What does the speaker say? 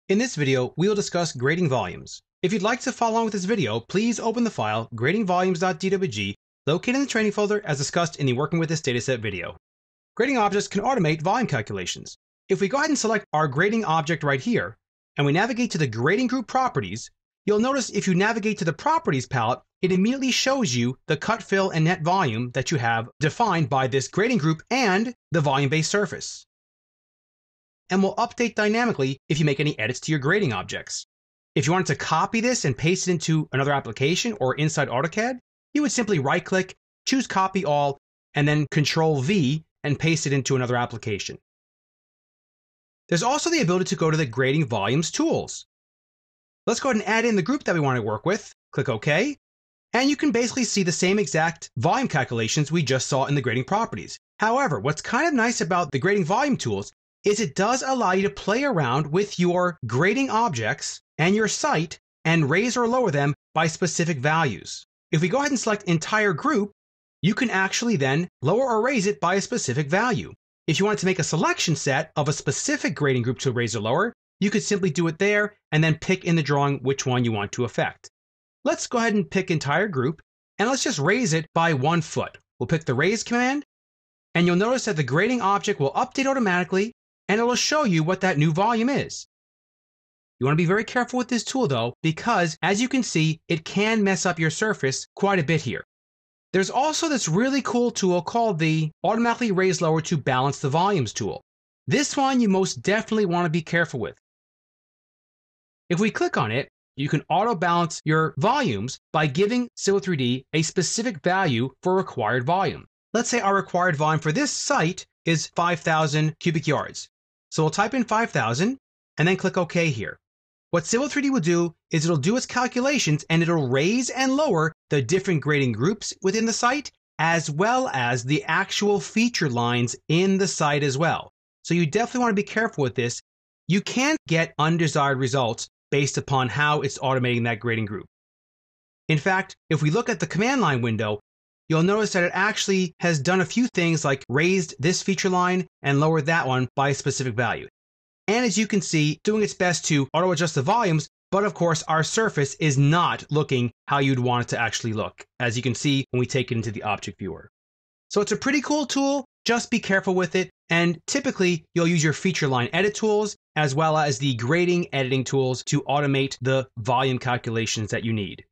In this video, we will discuss grading volumes. If you'd like to follow along with this video, please open the file gradingvolumes.dwg located in the training folder as discussed in the Working with this Dataset video. Grading objects can automate volume calculations. If we go ahead and select our grading object right here, and we navigate to the grading group properties, you'll notice if you navigate to the properties palette, it immediately shows you the cut, fill, and net volume that you have defined by this grading group and the volume-based surface. And will update dynamically if you make any edits to your grading objects. If you wanted to copy this and paste it into another application or inside AutoCAD, you would simply right-click, choose Copy All, and then Control-V and paste it into another application. There's also the ability to go to the Grading Volumes tools. Let's go ahead and add in the group that we want to work with. Click OK, and you can basically see the same exact volume calculations we just saw in the grading properties. However, what's kind of nice about the Grading Volume tools is it does allow you to play around with your grading objects and your site and raise or lower them by specific values. If we go ahead and select Entire Group, you can actually then lower or raise it by a specific value. If you wanted to make a selection set of a specific grading group to raise or lower, you could simply do it there and then pick in the drawing which one you want to affect. Let's go ahead and pick Entire Group, and let's just raise it by 1 foot. We'll pick the Raise command, and you'll notice that the grading object will update automatically, and it will show you what that new volume is. You want to be very careful with this tool though, because as you can see, it can mess up your surface quite a bit here. There's also this really cool tool called the Automatically Raise Lower to Balance the Volumes tool. This one you most definitely want to be careful with. If we click on it, you can auto balance your volumes by giving Civil 3D a specific value for required volume. Let's say our required volume for this site is 5,000 cubic yards. So we'll type in 5,000 and then click OK here. What Civil 3D will do is it'll do its calculations and it'll raise and lower the different grading groups within the site, as well as the actual feature lines in the site as well. So you definitely want to be careful with this. You can get undesired results based upon how it's automating that grading group. In fact, if we look at the command line window, you'll notice that it actually has done a few things like raised this feature line and lowered that one by a specific value. And as you can see, doing its best to auto adjust the volumes, but of course our surface is not looking how you'd want it to actually look, as you can see when we take it into the object viewer. So it's a pretty cool tool, just be careful with it, and typically you'll use your feature line edit tools as well as the grading editing tools to automate the volume calculations that you need.